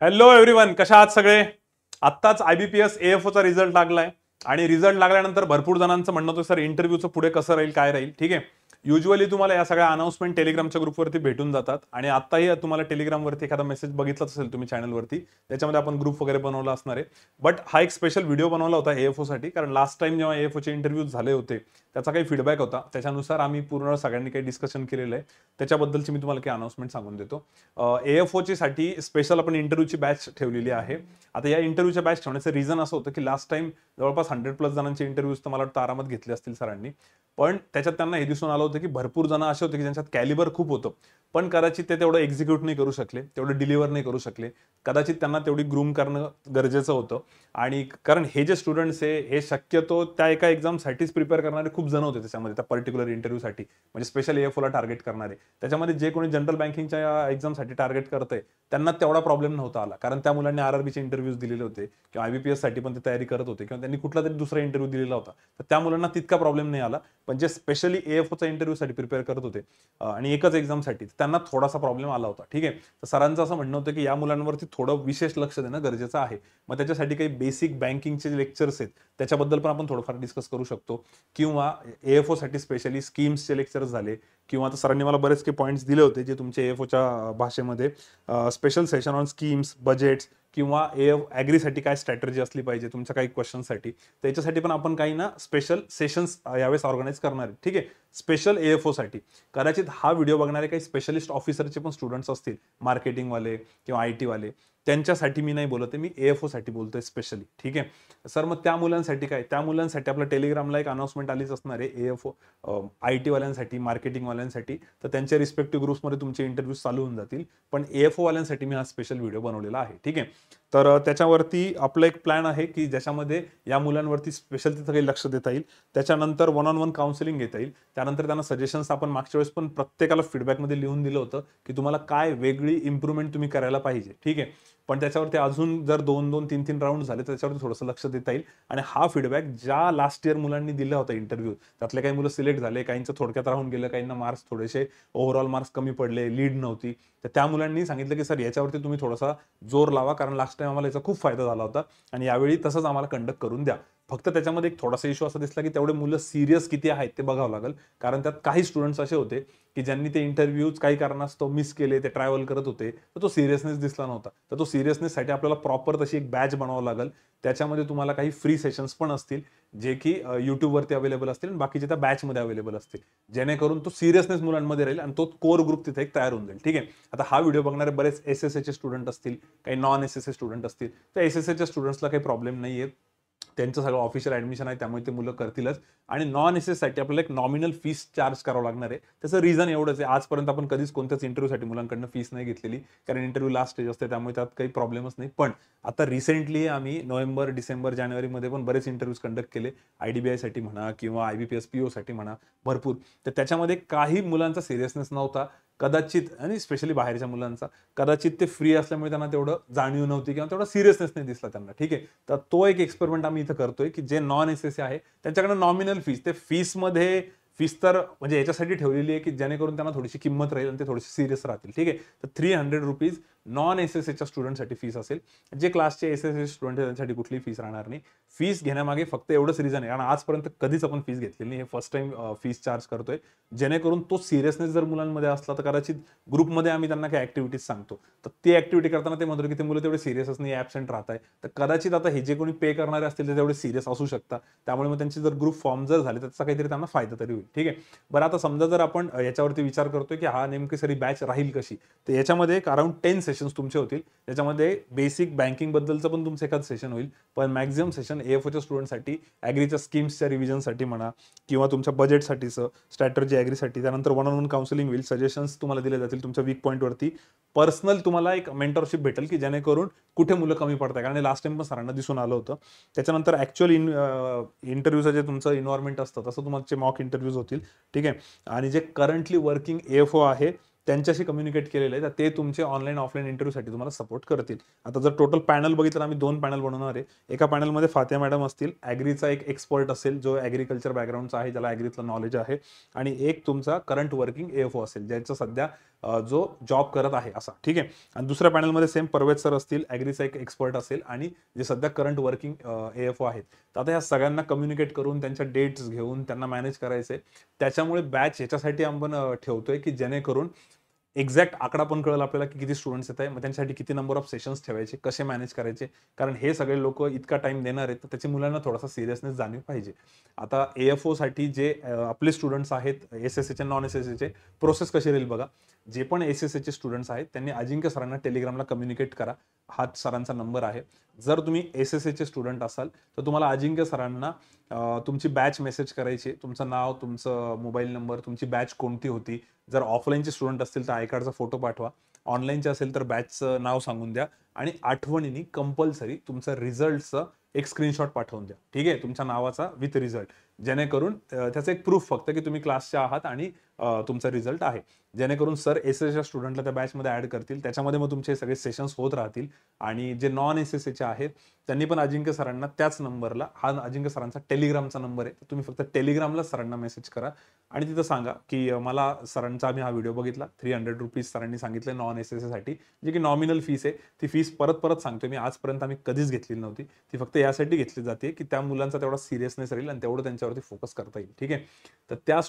Hello everyone, कशा आहात सगळे? आत्ताच IBPS AFOचा रिझल्ट लागलाय आणि रिझल्ट लागल्यानंतर भरपूर जणांचं म्हणणं होतं सर इंटरव्ह्यूचं पुढे कसं राहील, काय राहील. ठीक आहे. युजुअली तुम्हाला या सगळ्या अनाउन्समेंट टेलिग्रामच्या ग्रुपवरती भेटून जातात आणि आत्ताही तुम्हाला टेलिग्रामवरती एखादा मेसेज बघितलाच असेल तुम्ही चॅनलवरती, त्याच्यामध्ये आपण ग्रुप वगैरे बनवला असणार आहे. बट हा एक स्पेशल व्हिडिओ बनवला होता AFOसाठी, कारण लास्ट टाइम जेव्हा AFOचे इंटरव्ह्यूज झाले होते त्याचा काही फीडबॅक होता. त्याच्यानुसार आम्ही पूर्ण सगळ्यांनी काही डिस्कशन केलेलं आहे. त्याच्याबद्दलची मी तुम्हाला काही अनाउन्समेंट सांगून देतो. AFOची साठी स्पेशल आपण इंटरव्ह्यूची बॅच ठेवलेली आहे. आता या इंटरव्ह्यूच्या बॅच ठेवण्याचं रिझन असं होतं की लास्ट टाइम जवळपास 100+ जणांचे इंटरव्ह्यूज तर मला वाटतं आरामात घेतले असतील सरांनी. पण त्याच्यात त्यांना हे दिसून आलं होतं की भरपूर जण असे होते की ज्यांच्यात कॅलिबर खूप होतं, पण कदाचित ते तेवढं एक्झिक्यूट नाही करू शकले, तेवढं डिलिव्हर नाही करू शकले. कदाचित त्यांना तेवढी ग्रूम करणं गरजेचं होतं. आणि कारण हे जे स्टुडंट्स आहे हे शक्यतो त्या एका एक्झामसाठीच प्रिपेअर करणारे खूप जण होते त्याच्यामध्ये, त्या पर्टिक्युलर इंटरव्ह्यूसाठी, म्हणजे स्पेशल AFOला टार्गेट करणारे. त्याच्यामध्ये जे कोणी जनरल बँकिंगच्या एक्झामसाठी टार्गेट करतंय त्यांना तेवढा प्रॉब्लेम नव्हता आला, कारण त्या मुलांनी RRBचे इंटरव्ह्यूज दिलेले होते किंवा IBPS साठी पण ते तयारी करत होते किंवा त्यांनी कुठला तरी दुसरा इंटरव्ह्यू दिलेला होता, तर त्या मुलांना तितका प्रॉब्लेम नाही आला. पण जे स्पेशली AFOचा इंटरव्ह्यूसाठी प्रिपेअर करत होते आणि एकच एक्झामसाठी, त्यांना थोडासा प्रॉब्लेम आला होता. ठीक आहे. तर सरांचं असं म्हणणं होतं की या मुलांवरती थोडं विशेष लक्ष देणं गरजेचं आहे. मग त्याच्यासाठी काही बेसिक बँकिंगचे लेक्चर्स आहेत त्याच्याबद्दल पण आपण थोडंफार डिस्कस करू शकतो, किंवा AFOसाठी स्पेशली स्कीम्सचे लेक्चर्स झाले, किंवा आता सरांनी मला बरेच काही पॉईंट्स दिले होते जे तुमचे AFOच्या भाषेमध्ये special session on schemes, budgets, किंवा ॲग्रीसाठी काय स्ट्रॅटर्जी असली पाहिजे तुमच्या काही क्वेश्चनसाठी, त्याच्यासाठी पण आपण काही ना स्पेशल सेशन्स यावेळेस ऑर्गनाईज करणार आहे. ठीक आहे. स्पेशल AFOसाठी कदाचित हा व्हिडिओ बघणारे काही स्पेशलिस्ट ऑफिसरचे पण स्टुडंट्स असतील, मार्केटिंगवाले किंवा IT वाले, त्यांच्यासाठी मी नाही बोलत आहे, मी AFOसाठी बोलतोय स्पेशली. ठीक आहे सर. मग त्या मुलांसाठी काय? त्या मुलांसाठी आपल्या टेलिग्रामला एक अनाउन्समेंट आलीच असणार आहे AFO IT वाल्यांसाठी, मार्केटिंगवाल्यांसाठी. तर त्यांच्या रिस्पेक्टिव्ह ग्रुप्समध्ये तुमचे इंटरव्ह्यूज चालू होऊन जातील. पण AFO वाल्यांसाठी मी हा स्पेशल व्हिडिओ बनवलेला आहे. ठीक आहे. तर त्याच्यावरती आपलं एक प्लॅन आहे की ज्याच्यामध्ये या मुलांवरती स्पेशल तिथं काही लक्ष देता येईल. त्याच्यानंतर 1-on-1 काउन्सिलिंग घेता येईल. त्यानंतर त्यांना सजेशन्स आपण मागच्या वेळेस पण प्रत्येकाला फीडबॅकमध्ये लिहून दिलं होतं की तुम्हाला काय वेगळी इम्प्रूव्हमेंट तुम्ही करायला पाहिजे. ठीक आहे. पण त्याच्यावरती अजून जर 2-2, 3-3 राऊंड झाले तर त्याच्यावरती थोडंसं लक्ष देता येईल. आणि हा फीडबॅक ज्या लास्ट इयर मुलांनी दिला होता इंटरव्ह्यू, त्यातले काही मुलं सिलेक्ट झाले, काहींचं थोडक्यात राहून गेलं, काहींना मार्क्स थोडेसे ओव्हरऑल मार्क्स कमी पडले, लीड नव्हती, तर त्या मुलांनी सांगितलं की सर याच्यावरती तुम्ही थोडासा जोर लावा, कारण लास्ट टाइम आम्हाला याचा खूप फायदा झाला होता आणि यावेळी तसंच आम्हाला कंडक्ट करून द्या. फक्त त्याच्यामध्ये एक थोडासा इश्यू असा दिसला की तेवढे मुलं सिरियस किती आहेत ते बघावं लागेल, कारण त्यात काही स्टुडंट्स असे होते की ज्यांनी ते इंटरव्ह्यूज काही कारणास्तव मिस केले, ते ट्रॅव्हल करत होते, तर तो सिरियसनेस दिसला नव्हता. तर तो सिरियसनेससाठी आपल्याला प्रॉपर तशी एक बॅच बनवावं लागेल. त्याच्यामध्ये तुम्हाला काही फ्री सेशन्स पण असतील जे की यूट्यूबवरती अवेलेबल असतील आणि बाकीचे त्या बॅचमध्ये अवेलेबल असतील, जेणेकरून तो सिरियसनेस मुलांमध्ये राहील आणि तो कोर ग्रुप तिथे एक तयार होऊन जाईल. ठीक आहे. आता हा व्हिडिओ बघणारे बरेच SSAचे स्टुडंट असतील, काही नॉन SSA स्टुडंट असतील, तर SSAच्या स्टुडंट्सला काही प्रॉब्लेम नाही आहे. त्यांचं सगळं ऑफिशियल ॲडमिशन आहे, त्यामुळे ते मुलं करतीलच. आणि नॉन SSसाठी आपल्याला एक नॉमिनल फीस चार्ज करावं लागणार आहे. त्याचं रिझन एवढंच आहे, आजपर्यंत आपण कधीच कोणत्याच इंटरव्ह्यूसाठी मुलांकडनं फीस नाही घेतलेली, कारण इंटरव्ह्यू लास्ट स्टेज असते, त्यामुळे त्यात काही प्रॉब्लेमच नाही. पण आता रिसेंटली आम्ही नोव्हेंबर, डिसेंबर, जानेवारीमध्ये पण बरेच इंटरव्ह्यूज कंडक्ट केले, IDBIसाठी म्हणा किंवा IBPS POसाठी म्हणा, भरपूर. तर त्याच्यामध्ये काही मुलांचा सिरियसनेस नव्हता कदाचित, आणि स्पेशली बाहेरच्या मुलांचा. कदाचित ते फ्री असल्यामुळे त्यांना तेवढं जाणीव नव्हती किंवा तेवढा सिरियसनेस नाही दिसला त्यांना. ठीक आहे. तर तो एक एक्सपेरिमेंट आम्ही इथं करतोय की जे नॉन SSA आहे त्यांच्याकडे नॉमिनल फीस, ते फीसमध्ये फीस तर म्हणजे याच्यासाठी ठेवलेली आहे की जेणेकरून त्यांना थोडीशी किंमत राहील आणि ते थोडेसे सिरियस राहतील. ठीक आहे. तर ₹300 नॉन SSAच्या स्टुडंटसाठी फीस असेल. जे क्लासचे SSA स्टुडंट आहेत त्यांच्यासाठी कुठलीही फीस राहणार नाही. फीस घेण्यामागे फक्त एवढंच रिझन आहे, कारण आजपर्यंत कधीच आपण फीस घेतलेली नाही, हे फर्स्ट टाइम फीस चार्ज करतोय, जेणेकरून तो सिरियसनेस जर मुलांमध्ये असला तर कदाचित ग्रुपमध्ये आम्ही त्यांना काही ऍक्टिव्हिटीज सांगतो, तर ती ऍक्टिव्हिटी करताना ते म्हणतो की ते मुलं तेवढे सिरियसच नाही, ॲबसेंट राहत आहे, तर कदाचित आता हे जे कोणी पे करणारे असतील ते तेवढे सिरियस असू शकतात. त्यामुळे मग त्यांचे जर ग्रुप फॉर्म जर झाले त्याचा काहीतरी त्यांना फायदा तरी होईल. ठीक आहे. बरं, आता समजा जर आपण याच्यावरती विचार करतोय की हा नेमकी सरी बॅच राहील कशी, तर याच्यामध्ये एक अराउंड 10 सेशन्स तुमचे होतील. त्याच्यामध्ये बेसिक बँकिंग बद्दलचं पण तुमचं एखादं सेशन होईल, पण मॅक्झिमम सेशन AFOच्या स्टुडंटसाठी, ॲग्रीच्या स्कीम्सच्या रिव्हिजनसाठी म्हणा, किंवा तुमच्या बजेटसाठीचं, स्ट्रॅटर्जी ॲग्रीसाठी. त्यानंतर 1-on-1 काउन्सिलिंग होईल, सजेशन्स तुम्हाला दिले जातील तुमच्या वीक पॉईंटवरती. पर्सनल तुम्हाला एक मेंटरशिप भेटेल की जेणेकरून कुठे मुलं कमी पडतात, कारण लास्ट टाइम पण सरांना दिसून आलं होतं. त्याच्यानंतर ॲक्च्युअल इंटरव्ह्यूचं जे तुमचं इन्व्हायरमेंट असतं तसं तुमचे मॉक इंटरव्ह्यूज होतील. ठीक आहे. आणि जे करंटली वर्किंग AFO आहे त्यांच्याशी कम्युनिकेट केलेलं आहे, तर ते तुमचे ऑनलाईन ऑफलाईन इंटरव्ह्यूसाठी तुम्हाला सपोर्ट करतील. आता जर टोटल पॅनल बघितलं, आम्ही 2 पॅनल बनवणार आहे. एका पॅनलमध्ये फातिया मॅडम असतील, ॲग्रीचा एक एक्सपर्ट असेल जो ॲग्रिकल्चर बॅकग्राऊंडचा आहे, ज्याला ॲग्रीतलं नॉलेज आहे, आणि एक तुमचा करंट वर्किंग AFO असेल ज्याचं सध्या जो जॉब करत आहे असा, ठीक आहे. आणि दुसऱ्या पॅनलमध्ये सेम परवेज सर असतील, ॲग्रीचा एक एक्सपर्ट असेल आणि जे सध्या करंट वर्किंग AFO आहेत. तर आता ह्या सगळ्यांना कम्युनिकेट करून त्यांच्या डेट्स घेऊन त्यांना मॅनेज करायचे. त्याच्यामुळे बॅच याच्यासाठी आपण ठेवतोय की जेणेकरून एक्झॅक्ट आकडा पण कळेल आपल्याला की किती स्टुडंट्स येत आहे, मग त्यांच्यासाठी किती नंबर ऑफ सेशन्स ठेवायचे, कसे मॅनेज करायचे. कारण हे सगळे लोक इतका टाइम देणार आहेत तर त्याच्या मुलांना थोडासा सिरियसनेस जाणीव पाहिजे. आता AFO साठी जे आपले स्टुडंट्स आहेत, SSAचे नॉन SSAचे, प्रोसेस कशी राहील बघा. जे पण SSAचे स्टुडंट्स आहेत त्यांनी अजिंक्य सरांना टेलिग्रामला कम्युनिकेट करा. हा सरांचा नंबर आहे. जर तुम्ही SSAचे स्टुडंट असाल तर तुम्हाला अजिंक्य सरांना तुमची बॅच मेसेज करायची, तुमचं नाव, तुमचं मोबाईल नंबर, तुमची बॅच कोणती होती. जर ऑफलाईनचे स्टुडंट असतील तर आय कार्डचा फोटो पाठवा. ऑनलाईनचे असेल तर बॅचचं नाव सांगून द्या आणि आठवणीने कंपल्सरी तुमचं रिझल्टचं एक स्क्रीनशॉट पाठवून द्या, ठीक आहे, तुमच्या नावाचा विथ रिझल्ट. जेणेकरून त्याचं एक प्रूफ फक्त की तुम्ही क्लासचे आहात आणि तुमचा रिझल्ट आहे. जेणेकरून सर SSAच्या स्टुडंटला त्या बॅचमध्ये ऍड करतील. त्याच्यामध्ये मग तुमचे सगळे सेशन्स होत राहतील. आणि जे नॉन SSAचे आहेत त्यांनी पण अजिंक्य सरांना त्याच नंबरला, हा अजिंक्य सरांचा टेलिग्रामचा नंबर आहे, तुम्ही फक्त टेलिग्रामला सरांना मेसेज करा आणि तिथं सांगा की मला सरांचा आम्ही हा व्हिडिओ बघितला, ₹300 सरांनी सांगितलं नॉन SSA साठी, जे की नॉमिनल फीस आहे. ती फीस परत सांगतोय मी, आजपर्यंत आम्ही कधीच घेतलेली नव्हती. ती फक्त यासाठी घेतली जाते की त्या मुलांचा तेवढा सिरियसनेस राहील आणि तेवढं त्यांच्यावरती फोकस करता येईल, ठीक आहे. तर त्या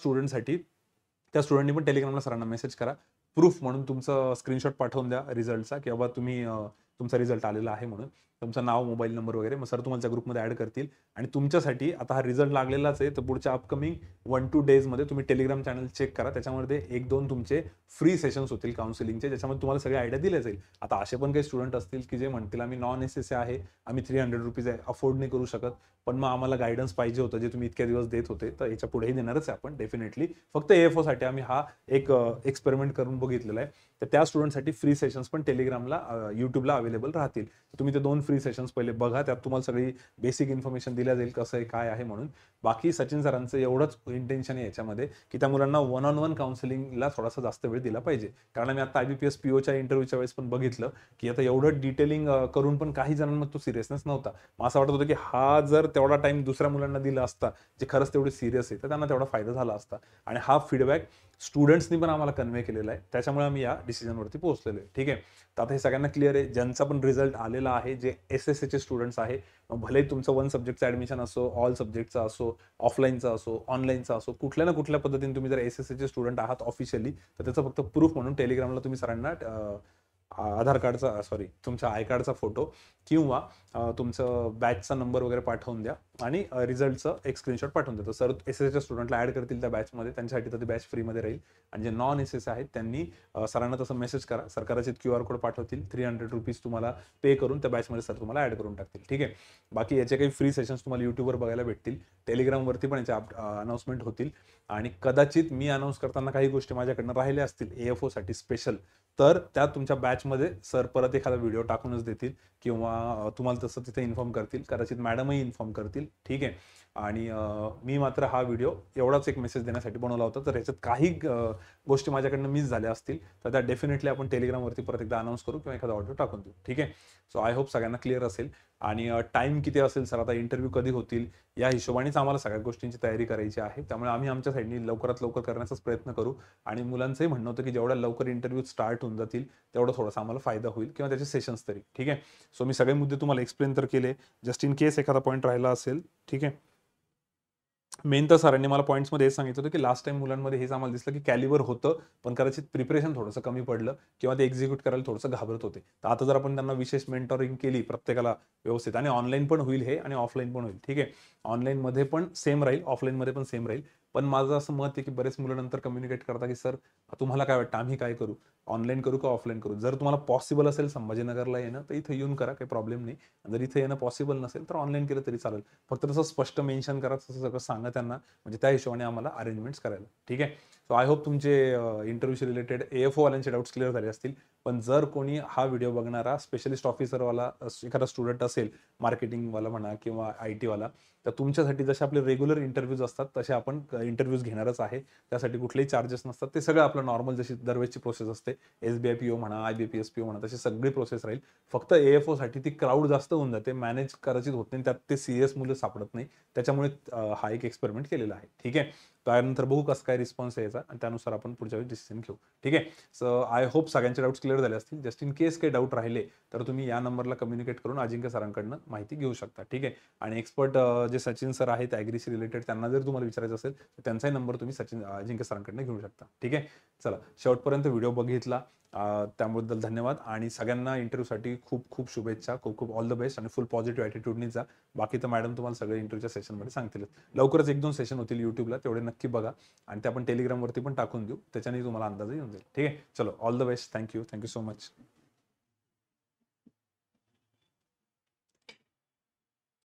स्टुडंटनी पण टेलिग्रामला सरांना मेसेज करा. प्रूफ म्हणून तुमचं स्क्रीनशॉट पाठवून द्या रिझल्टचा, की बाबा तुम्ही तुमचा रिझल्ट आलेला आहे म्हणून, तुमचं नाव, मोबाईल नंबर वगैरे. मग सर तुम्हाला त्या ग्रुपमध्ये ऍड करतील. आणि तुमच्यासाठी आता हा रिझल्ट लागलेलाच आहे, तर पुढच्या अपकमिंग 1-2 डेजमध्ये तुम्ही टेलिग्राम चॅनल चेक करा. त्याच्यामध्ये 1-2 तुमचे फ्री सेशन्स होतील काउन्सिलिंगचे, ज्याच्यामध्ये तुम्हाला सगळे आयडिया दिले जाईल. आता असे पण काही स्टुडंट असतील की जे म्हणतील आम्ही नॉन SSA आहे, आम्ही ₹300 अफोर्ड नाही करू शकत, पण मग आम्हाला गायडन्स पाहिजे होतं जे तुम्ही इतक्या दिवस देत होते, तर याच्या पुढेही देणारच आहे आपण डेफिनेटली. फक्त AFO साठी आम्ही हा एक एक्सपेरिमेंट करून बघितलेला आहे. तर त्या स्टुडंटसाठी फ्री सेशन्स पण टेलिग्रामला, युट्यूबला अवेलेबल राहतील. तुम्ही ते 2 फ्री सेशन्स पहिले बघा, त्यात तुम्हाला सगळी बेसिक इन्फॉर्मेशन दिल्या जाईल कसं आहे, काय आहे म्हणून. बाकी सचिन सरांचं एवढंच इंटेन्शन आहे याच्यामध्ये की त्या मुलांना 1-on-1 काउन्सिलिंगला थोडासा जास्त वेळ दिला पाहिजे. कारण मी आता IBPS POच्या इंटरव्ह्यूच्या वेळेस पण बघितलं की आता एवढं डिटेलिंग करून पण काही जणांमध्ये तो सिरियसनेस नव्हता. मग असं वाटत होतं की हा जर तेवढा टाइम दुसऱ्या मुलांना दिला असता जे खरंच तेवढे सिरियस आहे, तर त्यांना तेवढा फायदा झाला असता. आणि हा फीडबॅक स्टुडंट्सनी पण आम्हाला कन्वे केलेला आहे. त्याच्यामुळे आम्ही या डिसिजनवरती पोहोचलेलो आहे, ठीक आहे. तर आता हे सगळ्यांना क्लिअर आहे. ज्यांचा पण रिझल्ट आलेला आहे, जे SSAचे स्टुडंट्स आहे, भले तुमचं 1 सब्जेक्टचं ऍडमिशन असो, ऑल सब्जेक्टचा असो, ऑफलाईनचा असो, ऑनलाईनचा असो, कुठल्या ना कुठल्या पद्धतीने तुम्ही जर SSAचे स्टुडंट आहात ऑफिशियली, तर त्याचं फक्त प्रूफ म्हणून टेलिग्रामला तुम्ही सरांना आधार कार्डचा, सॉरी, तुमच्या आय कार्डचा फोटो किंवा तुमचं बॅचचा नंबर वगैरे पाठवून द्या आणि रिझल्टचं एक स्क्रीनशॉट पाठवून देतो. सर SSAच्या स्टुडंटला ऍड करतील त्या बॅचमध्ये, त्यांच्यासाठी तर ती बॅच फ्रीमध्ये राहील. आणि जे नॉन SSA आहेत त्यांनी सरांना तसं मेसेज करा, सर कदाचित QR कोड पाठवतील, ₹300 तुम्हाला पे करून त्या बॅचमध्ये सर तुम्हाला ऍड करून टाकतील, ठीक आहे. बाकी याचे काही फ्री सेशन्स तुम्हाला युट्यूबवर बघायला भेटतील, टेलिग्रामवरती पण याचे अनाउन्समेंट होतील. आणि कदाचित मी अनाऊन्स करताना काही गोष्टी माझ्याकडनं राहिल्या असतील AFO साठी स्पेशल, तर त्या तुमच्या बॅचमध्ये सर परत एखादा व्हिडिओ टाकूनच देतील किंवा तुम्हाला तसं तिथे इन्फॉर्म करतील, कदाचित मॅडमही इन्फॉर्म करतील, ठीक आहे. आणि मी मात्र हा व्हिडिओ एवढाच एक मेसेज देण्यासाठी बनवला होता. तर याच्यात काही गोष्टी माझ्याकडनं मिस झाल्या असतील तर त्या डेफिनेटली आपण टेलिग्रामवरती परत एकदा अनाऊन्स करू किंवा एखादा ऑडिओ टाकून देऊ, ठीक आहे. सो आय होप सगळ्यांना क्लिअर असेल. आणि टाइम किती असेल सर, आता इंटरव्ह्यू कधी होतील, या हिशोबानेच आम्हाला सगळ्या गोष्टींची तयारी करायची आहे. त्यामुळे आम्ही आमच्या साईडनी लवकरात लवकर करण्याचाच प्रयत्न करू. आणि मुलांचंही म्हणणं होतं की जेवढ्या लवकर इंटरव्ह्यू स्टार्ट होऊन जातील तेवढा थोडासा आम्हाला फायदा होईल किंवा त्याचे सेशन्स तरी, ठीक आहे. सो मी सगळे मुद्दे तुम्हाला एक्सप्लेन तर केले, जस्ट इन केस एखादा पॉईंट राहिला असेल, ठीक आहे. मेन तर सरांनी मला पॉईंट्समध्ये हेच सांगितलं होतं की लास्ट टाइम मुलांमध्ये हेच आम्हाला दिसलं की कॅलिबर होतं, पण कदाचित प्रिपरेशन थोडंसं कमी पडलं किंवा ते एक्झिक्यूट करायला थोडंसं घाबरत होते. तर आता जर आपण त्यांना विशेष मेंटॉरिंग केली प्रत्येकाला व्यवस्थित, आणि ऑनलाईन पण होईल हे आणि ऑफलाईन पण होईल, ठीक आहे. ऑनलाईनमध्ये पण सेम राहील, ऑफलाईनमध्ये पण सेम राहील. पण माझं असं मत आहे की बरेच मुलं नंतर कम्युनिकेट करतात की सर तुम्हाला काय वाटतं, आम्ही काय करू, ऑनलाईन करू का ऑफलाईन करू. जर तुम्हाला पॉसिबल असेल संभाजीनगरला येणं तर इथं येऊन करा, काही प्रॉब्लेम नाही. जर इथं येणं पॉसिबल नसेल तर ऑनलाईन केलं तरी चालेल. फक्त तसं स्पष्ट मेन्शन करा, तसं सगळं सांगा त्यांना, म्हणजे त्या हिशोबाने आम्हाला अरेंजमेंट्स करायला, ठीक आहे. सो आय होप तुमचे इंटरव्ह्यूशी रिलेटेड AFO वाल्यांचे डाऊट्स क्लिअर झाले असतील. पण जर कोणी हा व्हिडिओ बघणारा स्पेशलिस्ट ऑफिसरवाला एखादा स्टुडंट असेल, मार्केटिंगवाला म्हणा किंवा IT वाला, तर तुमच्यासाठी जसे आपले रेग्युलर इंटरव्ह्यूज असतात तसे आपण इंटरव्ह्यूज घेणारच आहे. त्यासाठी कुठलेही चार्जेस नसतात, ते सगळं आपलं नॉर्मल जशी दरवेळची प्रोसेस असते, SBI PO म्हणा, IBPS PO म्हणा, तशी सगळी प्रोसेस राहील. फक्त AFO साठी ती क्राऊड जास्त होऊन जाते, मॅनेज करायची होत नाही, त्यात ते सिरियस मुलं सापडत नाही. त्याच्यामुळे हा एक एक्सपेरिमेंट केलेला आहे, ठीक आहे. त्यानंतर बघू कसं काय रिस्पॉन्स यायचा आणि त्यानुसार आपण पुढच्या वेळी डिसिजन घेऊ. ठीक आहे. सो आय होप सगळ्यांचे डाऊट्स क्लिअर झाले असतील. जस्ट इन केस काही डाऊट राहिले तर तुम्ही या नंबरला कम्युनिकेट करून अजिंक्य सरांकडनं माहिती घेऊ शकता. ठीक आहे. आणि एक्सपर्ट जे सचिन सर आहेत ॲग्रीशी रिलेटेड, त्यांना जर तुम्हाला विचारायचं असेल तर त्यांचाही नंबर तुम्ही अजिंक्य सरांकडनं घेऊ शकता. ठीक आहे. चला, शेवटपर्यंत व्हिडिओ बघितला त्याबद्दल धन्यवाद आणि सगळ्यांना इंटरव्ह्यूसाठी खूप खूप शुभेच्छा, खूप खूप ऑल द बेस्ट आणि फुल पॉझिटिव्ह ॲटिट्यूडनी जा. बाकी तर मॅडम तुम्हाला सगळे इंटरव्ह्यूच्या सेशनमध्ये सांगतील. लवकरच 1-2 सेशन होतील यूट्यूबला, तेवढे नक्की बघा आणि ते आपण टेलिग्रामवरती पण टाकून देऊ, त्याच्याने तुम्हाला अंदाज येऊन जाईल. ठीक आहे. चलो, all the best. Thank you so much.